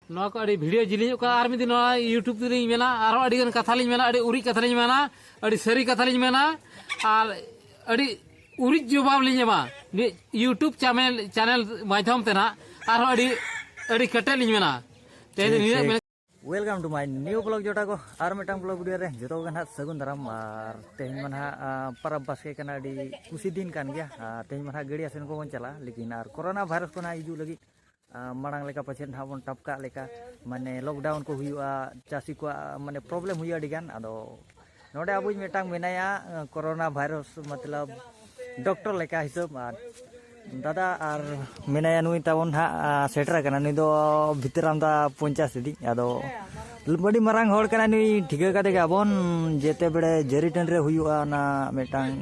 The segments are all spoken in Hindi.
नवा को अड़ी वीडियो जिलियो का आर मिदी नवा यूट्यूब ते मेना आरो अड़ी गन कथा लिኝ मेना अड़ी उरी कथा लिኝ मेना अड़ी सरी कथा लिኝ मेना और अड़ी उरी जवाब लिኝ एमा यूट्यूब चैनल माध्यम ते ना आरो अड़ी कटे लिኝ मेना ते welcome to my new blog जोटा को आर मिटांग ब्लॉग वीडियो रे जतो गन हाथ सगुन दाराम आर तेहन मन हा परब बासके कना अड़ी खुशी दिन कान गया तेहन मन हा गड़िया सेन को बन चला लेकिन आर कोरोना वायरस को ना इजू लगी मांग लेका पछेन हा बन टपका लेका माने लॉकडाउन को हुआ चासी को माने प्रॉब्लम हुआ अड़ी गान आदो नोडे अबुज मिटांग मेनाया कोरोना वायरस मतलब डॉक्टर लेका हिसाब दादा और मेनाया नुई ताबन हा सेटर कना नुई दो भितराम दा 50 दी आदो बड़ी मारांग होड़ कना नुई ठिका काते गाबन जेते बड़े जरीटन रे हुआ ना मेटांग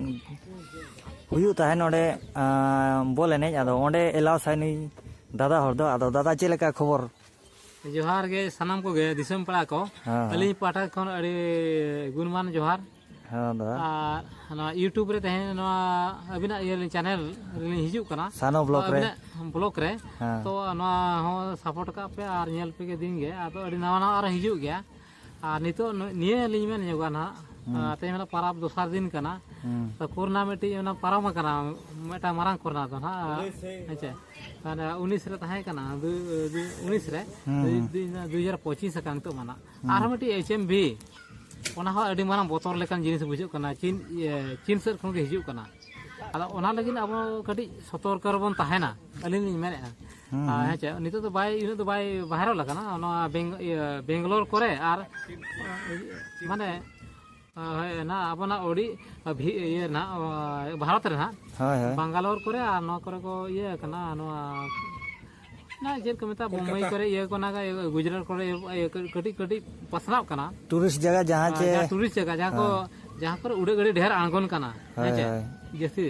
हुयु ताहे नोडे बोल एने आदो ओंडे एलाव साइ नुई दादा होड़ दो आदो दादा चे लेका खबर जोहार गे सनम को गे दिसम पड़ा को अली पाटा कोन अड़ी गुणमान जोहार हां दादा ना यूट्यूब रे तहे ना अबिना ये चैनल रे हिजु कना सानो ब्लॉग रे तो ना हो सपोर्ट का पे आर नेल पे के दिन गे आदो अड़ी नवा नवा आर हिजु गया आ नितो निये लिኝ मेन जोगा ना ते मेला परब दोसार दिन कना तो कोरोना मेटी ना परम कना मेटा मारांग कोरोना तो ना अच्छा माने 19 रे तहे कना 19 रे 2025 कन तो माना आर मेटी एचएमवी ओना हो अड़ी मारांग बोतल लेकान जिनिस बुझु कना चीन सर खन के हिजु कना आदा ओना लगिन अब कटी सतर्क रबन ताहेना अलिन मेने अच्छा नितो तो बाय इनो तो बाय वायरल लगा ना ओना बेंगलोर करे आर माने ना अपना ओडी ये ना भारत रे ना बेंगलोर करे आर न करे को ये कना ना जे को मेता मुंबई करे ये को ना गुजरात करे कटी कटी पसनाव कना टूरिस्ट जगह जहां जहां पर उड़े गड़ी ढेर आंगन कना अच्छा जैसे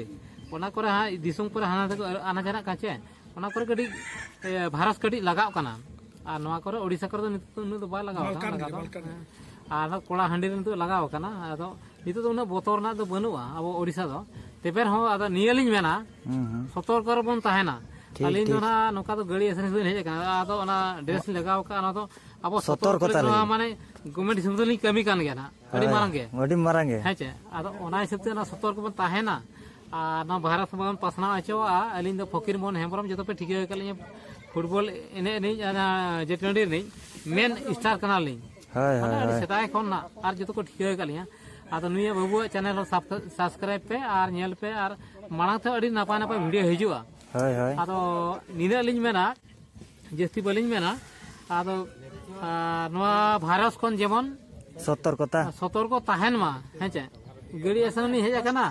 ओना करे हा दिसम पर हाना तक आना जाना काचे ओना करे कटी भारत कटी लगाव कना आर नवा करे ओडिसा करे तो बा लगाव आर कोड़ा हंडी रे तो लगाव कना आदो नितो तो उना बोतर ना तो बनुआ अब ओडिसा दो तेपर हो आदो नियलिኝ मेना सतर्क रबन ताहेना अलिन तो ना नोका तो गड़ी एसन हेज कना आदो ना ड्रेस लगाव का ना तो अब सतर्क माने गवर्नमेंट सिमदली कमी कान गया ना अड़ी मारंग गे हेचे आदो ओना हिसाब ना सतर्क बन ताहेना आ ना भारत बन पसना अचवा अलिन तो फकीर मोहन हेमब्रम जतो पे ठिके कलिन फुटबॉल एने एने जेटंडी ने मेन स्टार कना लिኝ हां सेताय कोन ना आर जतो को ठिके कलिया आदो नुया बाबू चैनल सब्सक्राइब पे आर नेल पे आर मांग थे अड़ी नापा नापा वीडियो हिजुआ आदो निना लिኝ मेना जस्ती बलिኝ मेना आदो नवा भाइरस कोन जेमन सतर्क ताहेन मा हेचे गड़ी एसनी हेज कना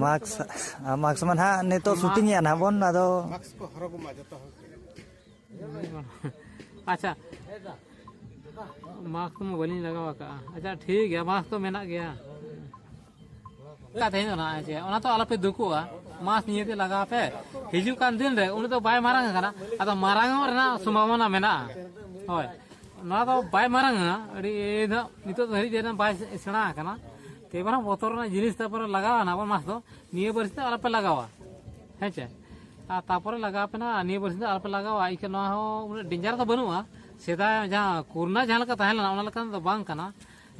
मार्क्स मन हा ने तो शूटिंग या ना बन आदो मार्क्स को हरगो मा जतो अच्छा मास्क में बलिñ लगावा का अच्छा ठीक है मास्क तो मेना गया का थे ना जे ओना तो आला पे दुकुआ मास्क निये लगा पे हिजु कान दिन रे उन तो बाय मारांग कना आदा मारांग रना संभावना मेना होय ना तो बाय मारांग अड़ी नितो धरी देना बाय सेना कना तेबरा बोतर ना जिनिस तापर लगावा ना मास्क तो निये बरसे आला पे लगावा हेचे आ तापर लगा पे ना निये बरसे आला पे लगावा इके ना हो डेंजर तो बनुआ सेदा जहां कोरोना जहां लका ताहेला ओना लका तो बांग कना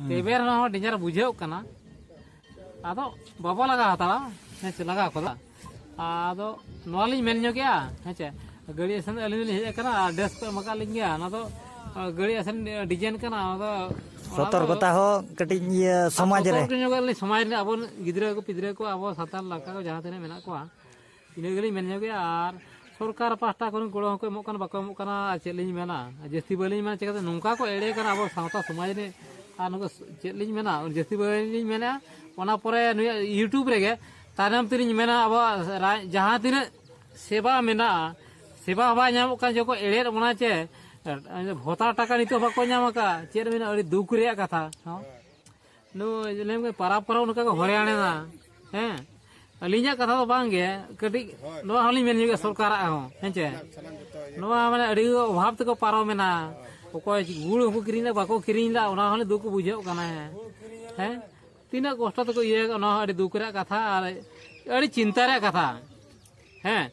तेबेर ना हो डेंजर बुझेउ कना आदो बाबा लगा हताला हेचे लगा कोदा आदो नॉलेज मेन जो गया हेचे गड़ी असन अलिन हेज कना ड्रेस पे मका लिኝ गया ना तो गड़ी असन डिजाइन कना आदो सतर्कता हो कटी समाज रे अब गिद्रा को पिद्रा को अब सातार लका को जहां तने मेना को इने गली मेन जो गया आर सरकार पास्टा कोन गोड़ो को एमो कना बाको एमो कना चे लिኝ मेना जस्ती बलिኝ मेना चेका नुका को एड़े कना अब सावता समाज रे आ नको चे लिኝ मेना जस्ती बलिኝ मेना ओना परे यूट्यूब रे गे तारम तिरिኝ मेना अब जहां तिने सेवा मेना सेवा बा नाम का जो को एड़े ओना चे भोता टाका नितो बाको नाम का चे मेना अड़ी दुख रे कथा नो लेम के पारा पारा उनका को हरियाणा ना हैं अलिña कथा तो बांगे कटी नोआ हलिñ मेन जो सरकार हो हेचे नोआ माने अड़ी अभाव तको पारो मेना ओकोय गुड़ को किरिना बाको किरिना ओना हले दुख बुझेउ कना हैं तीना कष्ट तको ये ओना अड़ी दुख रे कथा अड़ी चिंता रे कथा हैं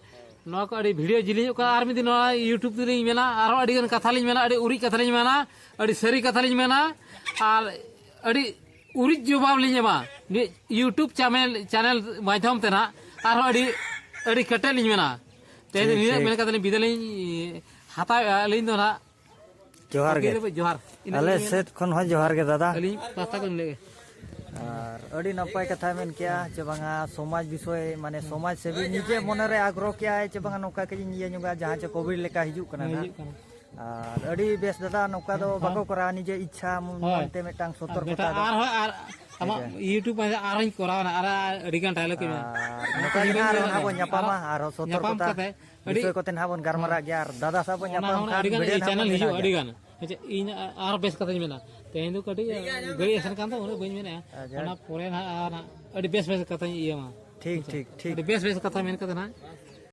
नवा को अड़ी वीडियो जिलियो का आर मिदी नवा यूट्यूब ते मेना आरो अड़ी गन कथा लिन मेना अड़ी उरी कथा लिन मेना अड़ी सरी कथा लिन मेना और अड़ी उरी जवाब लिन मा यूट्यूब चैनल माध्यम ते ना आरो अड़ी कटे लिन मेना ते निने मेन कथा लिन बिदलिन हाता लिन दो ना जोहार के जोहार अले सेट खन हो जोहार के दादा अली पास्ता को ले और अड़ी नपाय कथा मेन किया चे बांगा समाज विषय माने समाज सेवी निजे मनरे आग्रह किया है चे बांगा नौका के निये नुगा जहां चे कोविड लेका हिजु कना ना और अड़ी बेस दादा नौका दो बाको करा निजे इच्छा मनते मेटांग सतर्कता और हम यूट्यूब में आरन कोरा ना आर अड़ी गान डायलॉग के नौका ना ना बो न्यापामा और सतर्कता विषय को तेन हाबन गारमारा गया और दादा साहब न्यापाम का वीडियो चैनल हिजु अड़ी गान इन आर बेस कथा मेना तेन दो कटी गई असन कान तो बइन मेना ओना पोरे ना अड़ी बेस कथा इया मा ठीक ठीक ठीक बेस कथा मेन कथा ना